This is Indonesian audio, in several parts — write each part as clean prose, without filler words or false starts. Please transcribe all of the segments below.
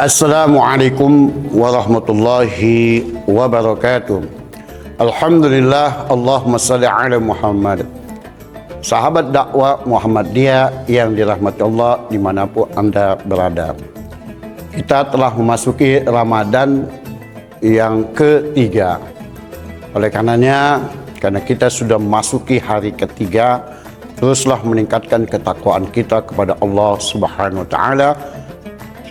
Assalamualaikum warahmatullahi wabarakatuh. Alhamdulillah, Allahumma salli ala Muhammad. Sahabat dakwah Muhammadiyah yang dirahmati Allah dimanapun Anda berada, kita telah memasuki Ramadan yang ketiga. Oleh karenanya, karena kita sudah memasuki hari ketiga, teruslah meningkatkan ketakwaan kita kepada Allah Subhanahu wa Ta'ala.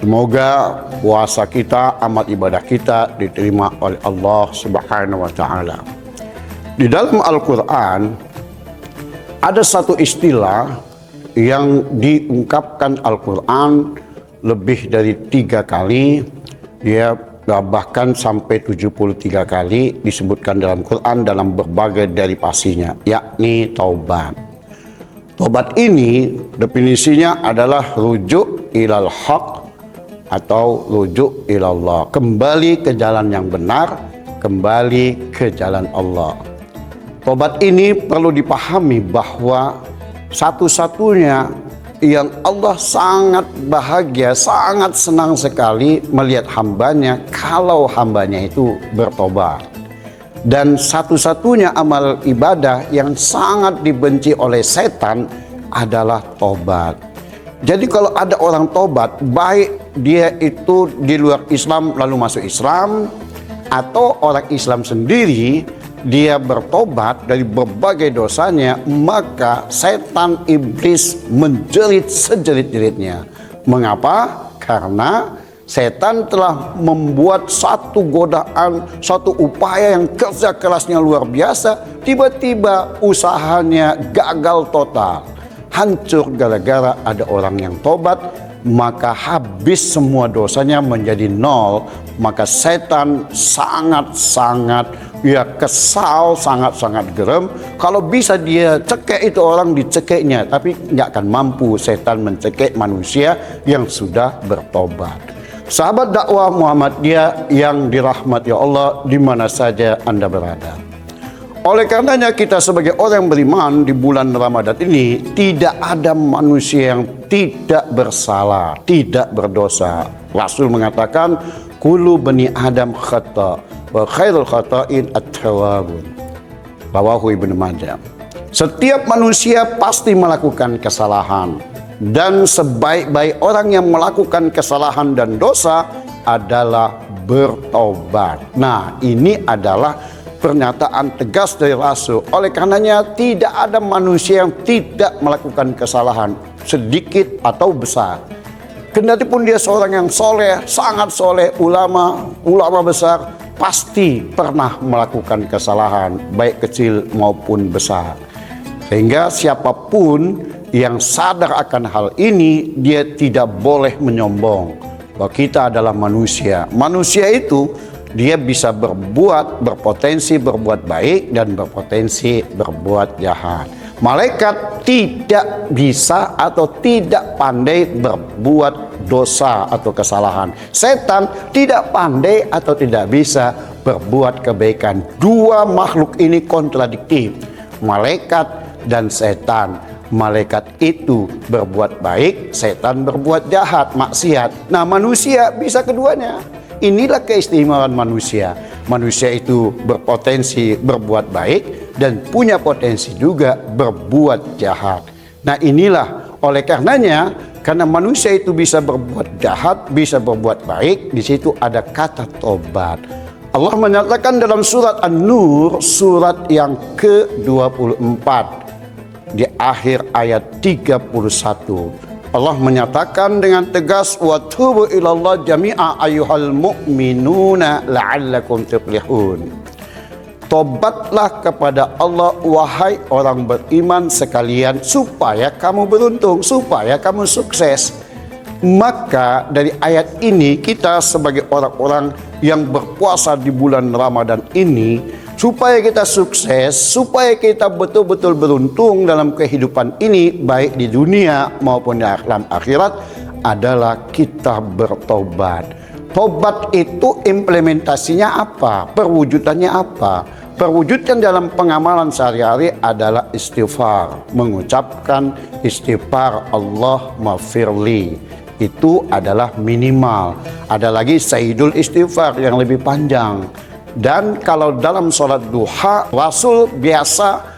Semoga puasa kita, amal ibadah kita diterima oleh Allah Subhanahu wa Ta'ala. Di dalam Al-Quran ada satu istilah yang diungkapkan Al-Quran lebih dari 3 kali, ya, bahkan sampai 73 kali disebutkan dalam Quran dalam berbagai derivasinya, yakni taubat. Taubat ini definisinya adalah rujuk ilal haq atau rujuk ilallah, kembali ke jalan yang benar, kembali ke jalan Allah. Tobat ini perlu dipahami bahwa satu-satunya yang Allah sangat bahagia, sangat senang sekali melihat hambanya kalau hambanya itu bertobat. Dan satu-satunya amal ibadah yang sangat dibenci oleh setan adalah tobat. Jadi kalau ada orang tobat, baik dia itu di luar Islam lalu masuk Islam, atau orang Islam sendiri dia bertobat dari berbagai dosanya, maka setan iblis menjerit sejerit-jeritnya. Mengapa? Karena setan telah membuat satu godaan, satu upaya yang kerja kerasnya luar biasa, tiba-tiba usahanya gagal total, hancur gara-gara ada orang yang tobat, maka habis semua dosanya menjadi nol. Maka setan sangat-sangat kesal, sangat-sangat geram. Kalau bisa dia cekek itu orang, dicekeknya, tapi nggak akan mampu setan mencekek manusia yang sudah bertobat. Sahabat dakwah Muhammadiyah yang dirahmati Allah di mana saja Anda berada, oleh karenanya kita sebagai orang beriman di bulan Ramadan ini, tidak ada manusia yang tidak bersalah, tidak berdosa. Rasul mengatakan, kullu bani Adam khata wa khairul khata'in at-tawwabun. Rawahu Ibnu Majah. Setiap manusia pasti melakukan kesalahan, dan sebaik-baik orang yang melakukan kesalahan dan dosa adalah bertobat. Nah, ini adalah pernyataan tegas dari Rasul. Oleh karenanya tidak ada manusia yang tidak melakukan kesalahan, sedikit atau besar. Kendatipun dia seorang yang soleh, sangat soleh, ulama besar, pasti pernah melakukan kesalahan, baik kecil maupun besar. Sehingga siapapun yang sadar akan hal ini, dia tidak boleh menyombong bahwa kita adalah manusia. Manusia itu dia bisa berpotensi berbuat baik dan berpotensi berbuat jahat. Malaikat tidak bisa atau tidak pandai berbuat dosa atau kesalahan. Setan tidak pandai atau tidak bisa berbuat kebaikan. Dua makhluk ini kontradiktif, malaikat dan setan. Malaikat itu berbuat baik, setan berbuat jahat, maksiat. Nah, manusia bisa keduanya. Inilah keistimewaan manusia. Manusia itu berpotensi berbuat baik dan punya potensi juga berbuat jahat. Nah, inilah oleh karenanya, karena manusia itu bisa berbuat jahat, bisa berbuat baik, di situ ada kata tobat. Allah menyatakan dalam surat An-Nur, surat yang ke-24, di akhir ayat 31. Allah menyatakan dengan tegas, wa tubu ilallah jami'a ayyuhal mu'minuna la'allakum tuflihun. Tobatlah kepada Allah wahai orang beriman sekalian, supaya kamu beruntung, supaya kamu sukses. Maka dari ayat ini kita sebagai orang-orang yang berpuasa di bulan Ramadan ini, supaya kita sukses, supaya kita betul-betul beruntung dalam kehidupan ini, baik di dunia maupun di alam akhirat, adalah kita bertobat. Tobat itu implementasinya apa? Perwujudannya apa? Perwujudan dalam pengamalan sehari-hari adalah istighfar, mengucapkan istighfar, Allahumma firli, itu adalah minimal. Ada lagi Sayyidul Istighfar yang lebih panjang. Dan kalau dalam sholat duha, Rasul biasa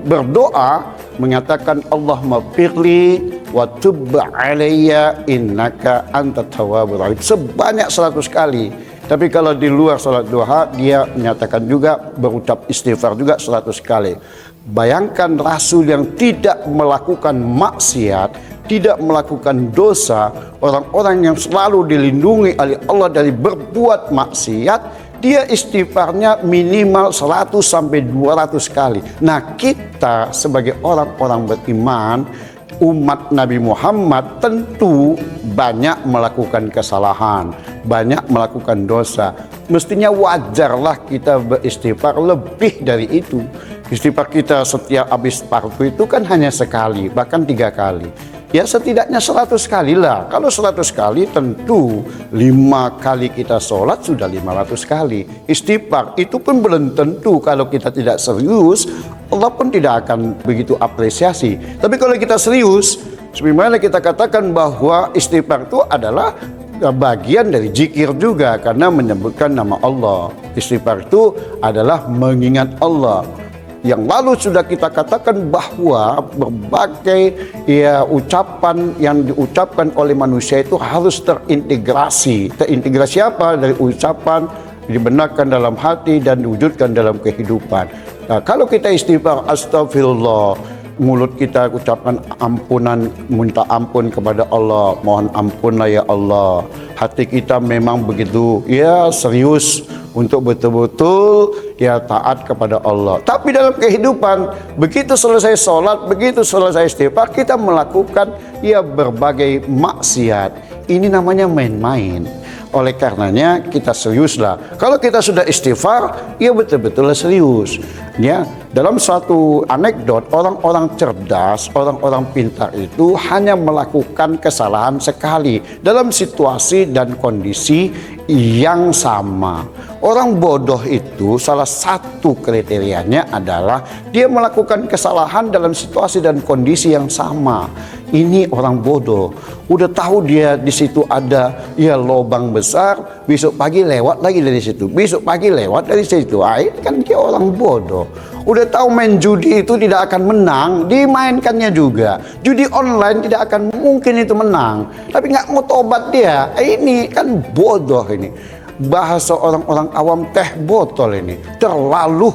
berdoa mengatakan Allahumma firli wa tub alayya innaka antat tawwabur rahim sebanyak 100 kali. Tapi kalau di luar sholat duha, dia menyatakan juga, berucap istighfar juga 100 kali. Bayangkan Rasul yang tidak melakukan maksiat, tidak melakukan dosa, orang-orang yang selalu dilindungi oleh Allah dari berbuat maksiat, dia istighfarnya minimal 100 sampai 200 kali. Nah, kita sebagai orang-orang beriman, umat Nabi Muhammad tentu banyak melakukan kesalahan, banyak melakukan dosa. Mestinya wajarlah kita beristighfar lebih dari itu. Istighfar kita setiap habis fardu itu kan hanya sekali, bahkan 3 kali. Ya setidaknya 100 kali lah. Kalau 100 kali tentu 5 kali kita sholat sudah 500 kali. Istighfar itu pun belum tentu, kalau kita tidak serius Allah pun tidak akan begitu apresiasi. Tapi kalau kita serius, sebagaimana kita katakan bahwa istighfar itu adalah bagian dari zikir juga, karena menyebutkan nama Allah. Istighfar itu adalah mengingat Allah. Yang lalu sudah kita katakan bahwa berbagai ucapan yang diucapkan oleh manusia itu harus terintegrasi. Terintegrasi apa? Dari ucapan dibenarkan dalam hati dan diwujudkan dalam kehidupan. Nah, kalau kita istighfar astagfirullah, mulut kita ucapkan ampunan, minta ampun kepada Allah, mohon ampunlah ya Allah. Hati kita memang begitu serius untuk betul-betul taat kepada Allah. Tapi dalam kehidupan, begitu selesai sholat, begitu selesai istighfar, kita melakukan berbagai maksiat. Ini namanya main-main. Oleh karenanya kita seriuslah. Kalau kita sudah istighfar, betul-betul serius. Dalam suatu anekdot, orang-orang cerdas, orang-orang pintar itu hanya melakukan kesalahan sekali dalam situasi dan kondisi yang sama. Orang bodoh itu salah satu kriterianya adalah dia melakukan kesalahan dalam situasi dan kondisi yang sama. Ini orang bodoh. Udah tahu dia di situ ada lubang besar, besok pagi lewat lagi dari situ, besok pagi lewat dari situ. Kan dia orang bodoh. Udah tahu main judi itu tidak akan menang, dimainkannya juga. Judi online tidak akan mungkin itu menang, tapi nggak mau tobat dia. Ini kan bodoh ini. Bahasa orang-orang awam teh botol ini. Terlalu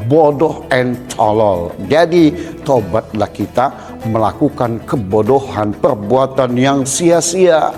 bodoh and tolol. Jadi tobatlah kita melakukan kebodohan, perbuatan yang sia-sia.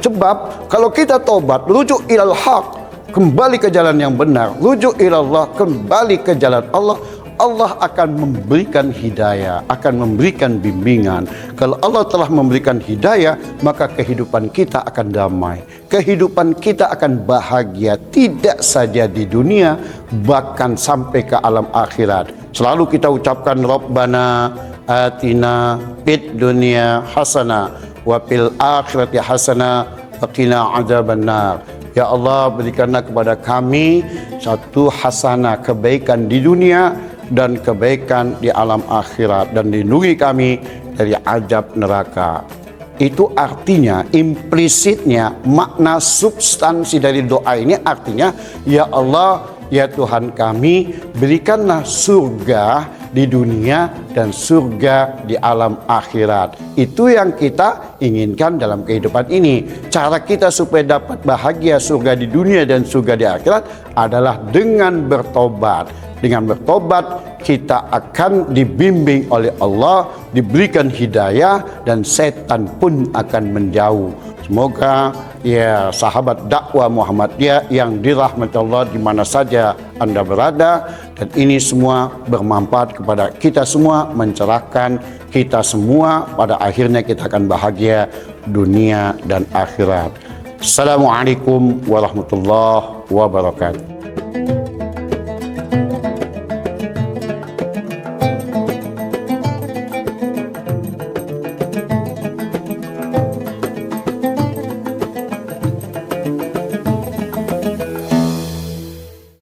Sebab kalau kita tobat, rujuk ilal haq, kembali ke jalan yang benar, rujuk ilallah, kembali ke jalan Allah, Allah akan memberikan hidayah, akan memberikan bimbingan. Kalau Allah telah memberikan hidayah, maka kehidupan kita akan damai. Kehidupan kita akan bahagia, tidak saja di dunia, bahkan sampai ke alam akhirat. Selalu kita ucapkan Rabbana atina fid dunya hasanah wa fil akhirati hasanah wa qina adzabannar. Ya Allah, berikanlah kepada kami satu hasanah, kebaikan di dunia dan kebaikan di alam akhirat, dan lindungi kami dari azab neraka. Itu artinya, implisitnya, makna substansi dari doa ini artinya, ya Allah, ya Tuhan kami, berikanlah surga di dunia dan surga di alam akhirat. Itu yang kita inginkan dalam kehidupan ini. Cara kita supaya dapat bahagia surga di dunia dan surga di akhirat adalah dengan bertobat. Dengan bertobat kita akan dibimbing oleh Allah, diberikan hidayah, dan setan pun akan menjauh. Semoga sahabat dakwah Muhammadiyah yang dirahmati Allah di mana saja Anda berada, dan ini semua bermanfaat kepada kita semua, mencerahkan kita semua, pada akhirnya kita akan bahagia dunia dan akhirat. Assalamualaikum warahmatullahi wabarakatuh.